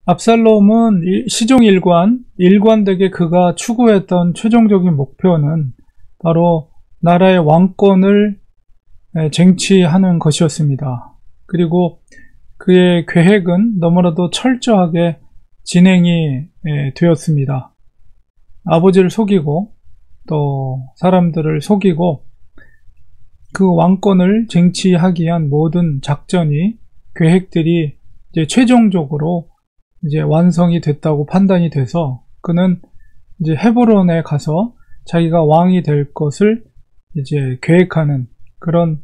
압살롬은 시종 일관되게 그가 추구했던 최종적인 목표는 바로 나라의 왕권을 쟁취하는 것이었습니다. 그리고 그의 계획은 너무나도 철저하게 진행이 되었습니다. 아버지를 속이고 또 사람들을 속이고 그 왕권을 쟁취하기 위한 모든 작전이 계획들이 이제 최종적으로 이제 완성이 됐다고 판단이 돼서 그는 이제 헤브론에 가서 자기가 왕이 될 것을 이제 계획하는 그런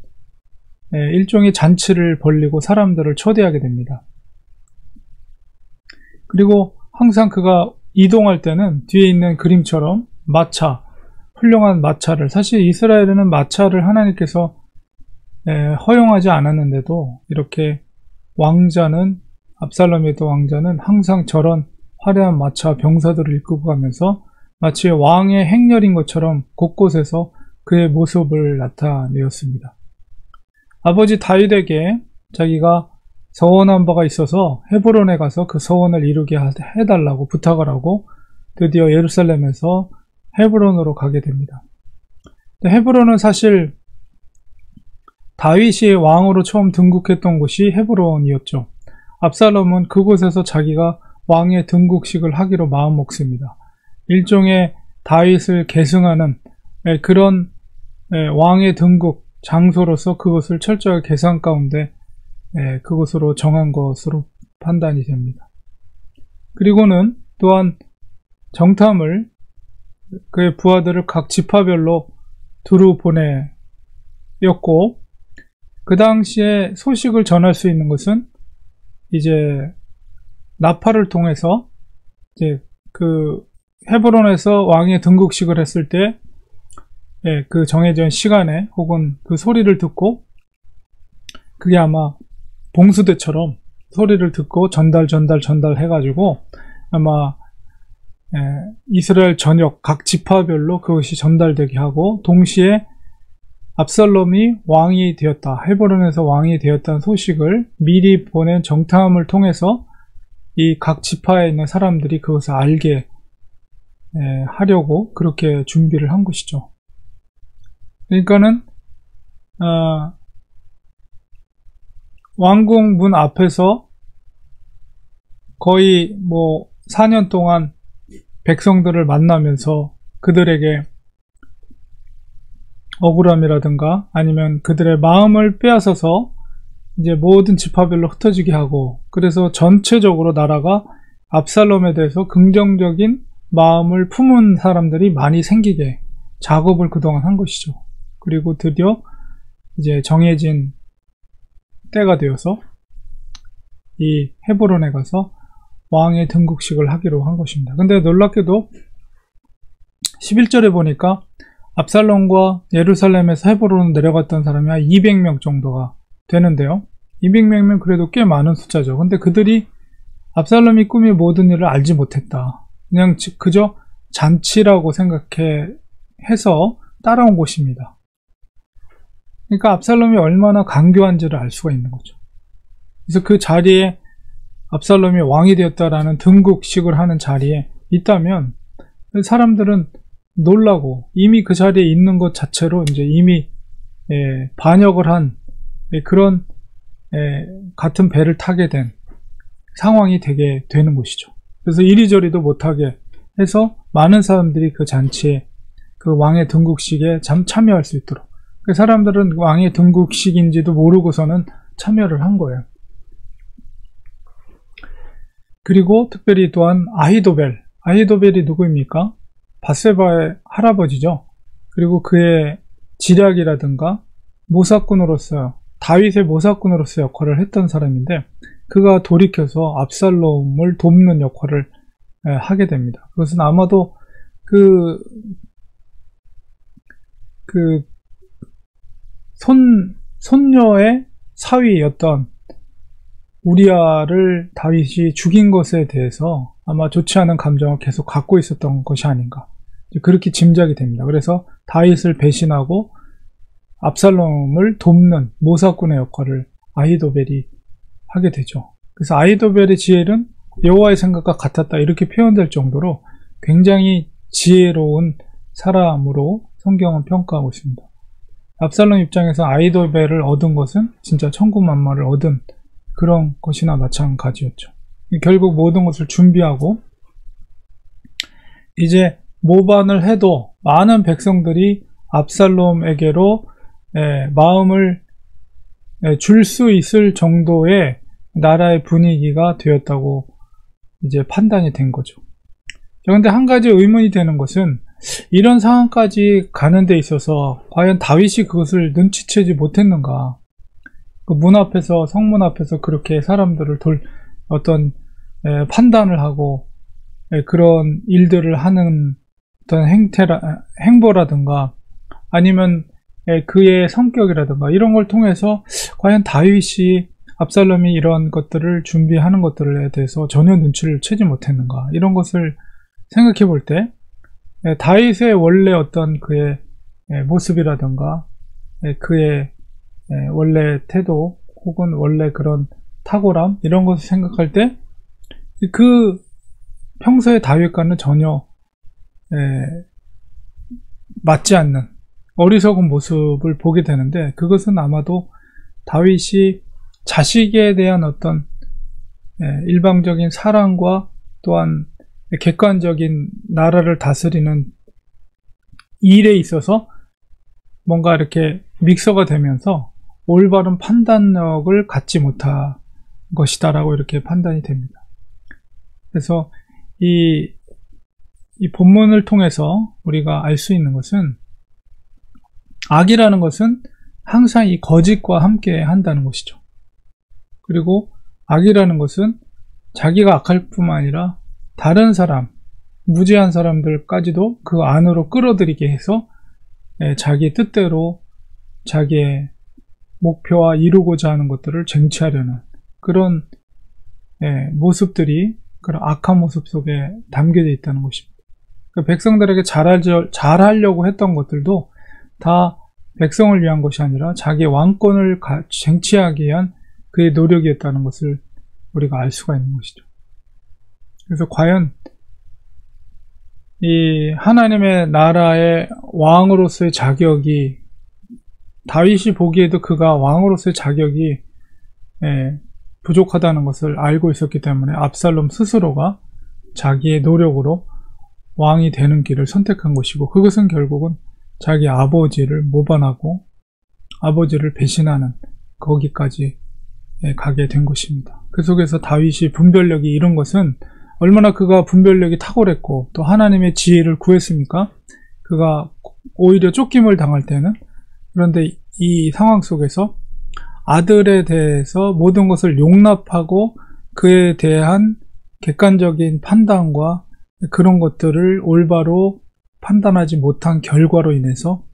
일종의 잔치를 벌리고 사람들을 초대하게 됩니다. 그리고 항상 그가 이동할 때는 뒤에 있는 그림처럼 마차, 훌륭한 마차를, 사실 이스라엘에는 마차를 하나님께서 허용하지 않았는데도 이렇게 왕자는, 압살롬의 왕자는 항상 저런 화려한 마차 병사들을 이끌고 가면서 마치 왕의 행렬인 것처럼 곳곳에서 그의 모습을 나타내었습니다. 아버지 다윗에게 자기가 서원한 바가 있어서 헤브론에 가서 그 서원을 이루게 해달라고 부탁을 하고 드디어 예루살렘에서 헤브론으로 가게 됩니다. 헤브론은 사실 다윗이 왕으로 처음 등극했던 곳이 헤브론이었죠. 압살롬은 그곳에서 자기가 왕의 등극식을 하기로 마음먹습니다. 일종의 다윗을 계승하는 그런 왕의 등극 장소로서 그것을 철저하게 계산 가운데 그것으로 정한 것으로 판단이 됩니다. 그리고는 또한 정탐을 그의 부하들을 각 지파별로 두루 보내었고 그 당시에 소식을 전할 수 있는 것은 이제 나팔을 통해서 이제 그 헤브론에서 왕의 등극식을 했을 때 그 정해진 시간에 혹은 그 소리를 듣고 그게 아마 봉수대처럼 소리를 듣고 전달 해가지고 아마 이스라엘 전역 각 지파별로 그것이 전달되게 하고 동시에 압살롬이 왕이 되었다, 헤브론에서 왕이 되었다는 소식을 미리 보낸 정탐을 통해서 이 각 지파에 있는 사람들이 그것을 알게 하려고 그렇게 준비를 한 것이죠. 그러니까는 왕궁 문 앞에서 거의 4년 동안 백성들을 만나면서 그들에게 억울함이라든가 아니면 그들의 마음을 빼앗아서 이제 모든 지파별로 흩어지게 하고, 그래서 전체적으로 나라가 압살롬에 대해서 긍정적인 마음을 품은 사람들이 많이 생기게 작업을 그동안 한 것이죠. 그리고 드디어 이제 정해진 때가 되어서 이 헤브론에 가서 왕의 등극식을 하기로 한 것입니다. 근데 놀랍게도 11절에 보니까 압살롬과 예루살렘에서 헤브론으로 내려갔던 사람이 한 200명 정도가 되는데요. 200명이면 그래도 꽤 많은 숫자죠. 근데 그들이 압살롬이 꾸미 모든 일을 알지 못했다. 그냥 그저 잔치라고 해서 따라온 곳입니다. 그러니까 압살롬이 얼마나 강교한지를 알 수가 있는 거죠. 그래서 그 자리에 압살롬이 왕이 되었다라는 등극식을 하는 자리에 있다면 사람들은 놀라고 이미 그 자리에 있는 것 자체로 이제 이미 반역을 한 그런 같은 배를 타게 된 상황이 되게 되는 것이죠. 그래서 이리저리도 못하게 해서 많은 사람들이 그 잔치에 그 왕의 등극식에 참여할 수 있도록, 그 사람들은 왕의 등극식인지도 모르고서는 참여를 한 거예요. 그리고 특별히 또한 아히도벨이 누구입니까? 밧세바의 할아버지죠. 그리고 그의 지략이라든가 모사꾼으로서, 다윗의 모사꾼으로서 역할을 했던 사람인데 그가 돌이켜서 압살롬을 돕는 역할을 하게 됩니다. 그것은 아마도 손녀의 사위였던 우리아를 다윗이 죽인 것에 대해서 아마 좋지 않은 감정을 계속 갖고 있었던 것이 아닌가, 그렇게 짐작이 됩니다. 그래서 다윗을 배신하고 압살롬을 돕는 모사꾼의 역할을 아히도벨이 하게 되죠. 그래서 아히도벨의 지혜는 여호와의 생각과 같았다 이렇게 표현될 정도로 굉장히 지혜로운 사람으로 성경은 평가하고 있습니다. 압살롬 입장에서 아히도벨을 얻은 것은 진짜 천군만마를 얻은 그런 것이나 마찬가지였죠. 결국 모든 것을 준비하고 이제 모반을 해도 많은 백성들이 압살롬에게로 마음을 줄 수 있을 정도의 나라의 분위기가 되었다고 이제 판단이 된 거죠. 그런데 한 가지 의문이 되는 것은 이런 상황까지 가는 데 있어서 과연 다윗이 그것을 눈치채지 못했는가? 그 문 앞에서, 성문 앞에서 그렇게 사람들을 어떤 판단을 하고 그런 일들을 하는 어떤 행보라든가 아니면 그의 성격이라든가 이런 걸 통해서 과연 다윗이 압살롬이 이런 것들을 준비하는 것들에 대해서 전혀 눈치를 채지 못했는가, 이런 것을 생각해 볼 때 다윗의 원래 어떤 그의 모습이라든가 그의 원래 태도 혹은 원래 그런 탁월함 이런 것을 생각할 때 그 평소의 다윗과는 전혀 맞지 않는 어리석은 모습을 보게 되는데, 그것은 아마도 다윗이 자식에 대한 어떤 일방적인 사랑과 또한 객관적인 나라를 다스리는 일에 있어서 뭔가 이렇게 믹서가 되면서 올바른 판단력을 갖지 못한 것이다라고 이렇게 판단이 됩니다. 그래서 이 본문을 통해서 우리가 알 수 있는 것은 악이라는 것은 항상 이 거짓과 함께 한다는 것이죠. 그리고 악이라는 것은 자기가 악할 뿐만 아니라 다른 사람, 무지한 사람들까지도 그 안으로 끌어들이게 해서 자기 뜻대로 자기의 목표와 이루고자 하는 것들을 쟁취하려는 그런 모습들이 그런 악한 모습 속에 담겨져 있다는 것입니다. 그 백성들에게 잘하려고 했던 것들도 다 백성을 위한 것이 아니라 자기의 왕권을 쟁취하기 위한 그의 노력이었다는 것을 우리가 알 수가 있는 것이죠. 그래서 과연 이 하나님의 나라의 왕으로서의 자격이, 다윗이 보기에도 그가 왕으로서의 자격이 부족하다는 것을 알고 있었기 때문에 압살롬 스스로가 자기의 노력으로 왕이 되는 길을 선택한 것이고, 그것은 결국은 자기 아버지를 모반하고 아버지를 배신하는 거기까지 가게 된 것입니다. 그 속에서 다윗이 분별력이 이룬 것은 얼마나 그가 분별력이 탁월했고 또 하나님의 지혜를 구했습니까? 그가 오히려 쫓김을 당할 때는, 그런데 이 상황 속에서 아들에 대해서 모든 것을 용납하고 그에 대한 객관적인 판단과 그런 것들을 올바로 판단하지 못한 결과로 인해서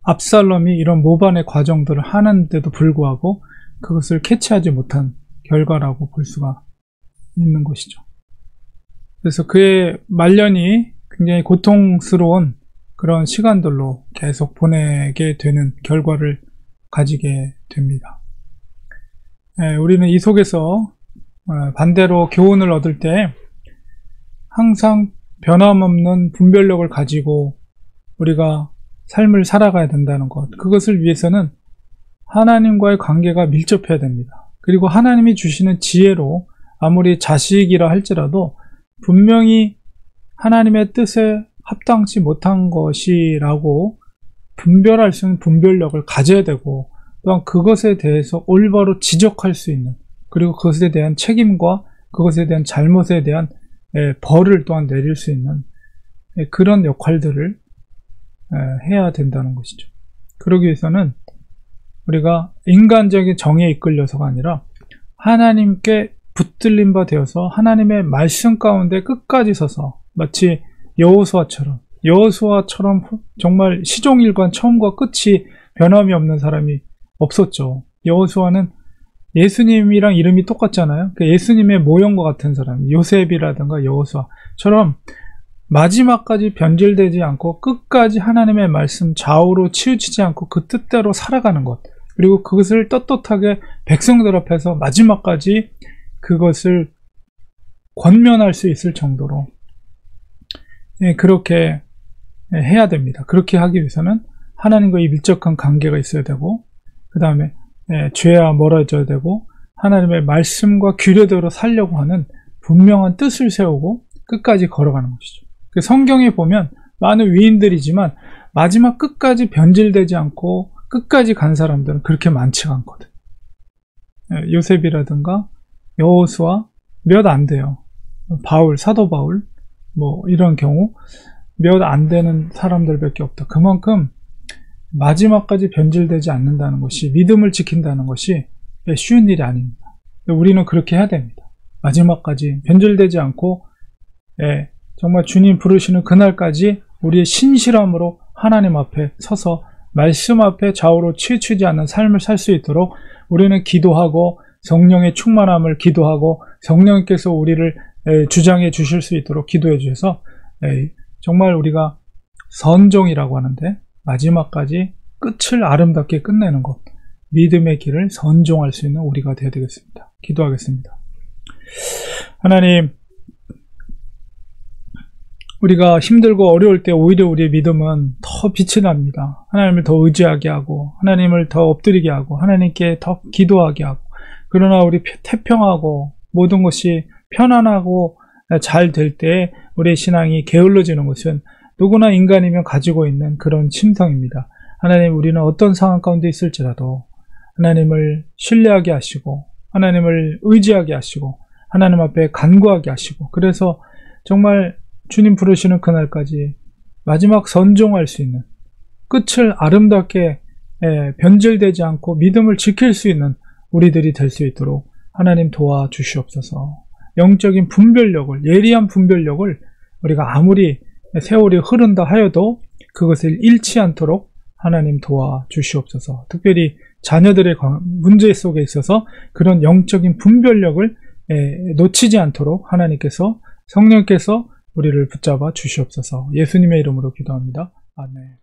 압살롬이 이런 모반의 과정들을 하는데도 불구하고 그것을 캐치하지 못한 결과라고 볼 수가 있는 것이죠. 그래서 그의 말년이 굉장히 고통스러운 그런 시간들로 계속 보내게 되는 결과를 가지게 됩니다. 우리는 이 속에서 반대로 교훈을 얻을 때 항상 변함없는 분별력을 가지고 우리가 삶을 살아가야 된다는 것, 그것을 위해서는 하나님과의 관계가 밀접해야 됩니다. 그리고 하나님이 주시는 지혜로 아무리 자식이라 할지라도 분명히 하나님의 뜻에 합당치 못한 것이라고 분별할 수 있는 분별력을 가져야 되고, 또한 그것에 대해서 올바로 지적할 수 있는, 그리고 그것에 대한 책임과 그것에 대한 잘못에 대한 벌을 또한 내릴 수 있는 그런 역할들을 해야 된다는 것이죠. 그러기 위해서는 우리가 인간적인 정에 이끌려서가 아니라 하나님께 붙들린 바 되어서 하나님의 말씀 가운데 끝까지 서서, 마치 여호수아처럼 정말 시종일관 처음과 끝이 변함이 없는 사람이 없었죠. 여호수아는 예수님이랑 이름이 똑같잖아요. 그러니까 예수님의 모형과 같은 사람, 요셉이라든가 여호수아처럼 마지막까지 변질되지 않고 끝까지 하나님의 말씀 좌우로 치우치지 않고 그 뜻대로 살아가는 것, 그리고 그것을 떳떳하게 백성들 앞에서 마지막까지 그것을 권면할 수 있을 정도로 그렇게 해야 됩니다. 그렇게 하기 위해서는 하나님과의 밀접한 관계가 있어야 되고, 그 다음에 죄와 멀어져야 되고, 하나님의 말씀과 규례대로 살려고 하는 분명한 뜻을 세우고 끝까지 걸어가는 것이죠. 성경에 보면 많은 위인들이지만 마지막 끝까지 변질되지 않고 끝까지 간 사람들은 그렇게 많지가 않거든. 요셉이라든가 여호수아 몇 안 돼요. 바울, 사도 바울 뭐 이런 경우 몇 안 되는 사람들밖에 없다. 그만큼 마지막까지 변질되지 않는다는 것이, 믿음을 지킨다는 것이 쉬운 일이 아닙니다. 우리는 그렇게 해야 됩니다. 마지막까지 변질되지 않고 정말 주님 부르시는 그날까지 우리의 신실함으로 하나님 앞에 서서 말씀 앞에 좌우로 치우치지 않는 삶을 살 수 있도록 우리는 기도하고 성령의 충만함을 기도하고 성령께서 우리를 주장해 주실 수 있도록 기도해 주셔서 정말 우리가 선종이라고 하는데 마지막까지 끝을 아름답게 끝내는 것, 믿음의 길을 선종할 수 있는 우리가 되어야 되겠습니다. 기도하겠습니다. 하나님, 우리가 힘들고 어려울 때 오히려 우리의 믿음은 더 빛이 납니다. 하나님을 더 의지하게 하고, 하나님을 더 엎드리게 하고, 하나님께 더 기도하게 하고, 그러나 우리 태평하고 모든 것이 편안하고 잘 될 때 우리의 신앙이 게을러지는 것은 누구나 인간이면 가지고 있는 그런 심성입니다. 하나님, 우리는 어떤 상황 가운데 있을지라도 하나님을 신뢰하게 하시고, 하나님을 의지하게 하시고, 하나님 앞에 간구하게 하시고, 그래서 정말 주님 부르시는 그날까지 마지막 선종할 수 있는, 끝을 아름답게 변질되지 않고 믿음을 지킬 수 있는 우리들이 될 수 있도록 하나님 도와주시옵소서. 영적인 분별력을, 예리한 분별력을 우리가 아무리 세월이 흐른다 하여도 그것을 잃지 않도록 하나님 도와주시옵소서. 특별히 자녀들의 문제 속에 있어서 그런 영적인 분별력을 놓치지 않도록 하나님께서, 성령께서 우리를 붙잡아 주시옵소서. 예수님의 이름으로 기도합니다. 아멘.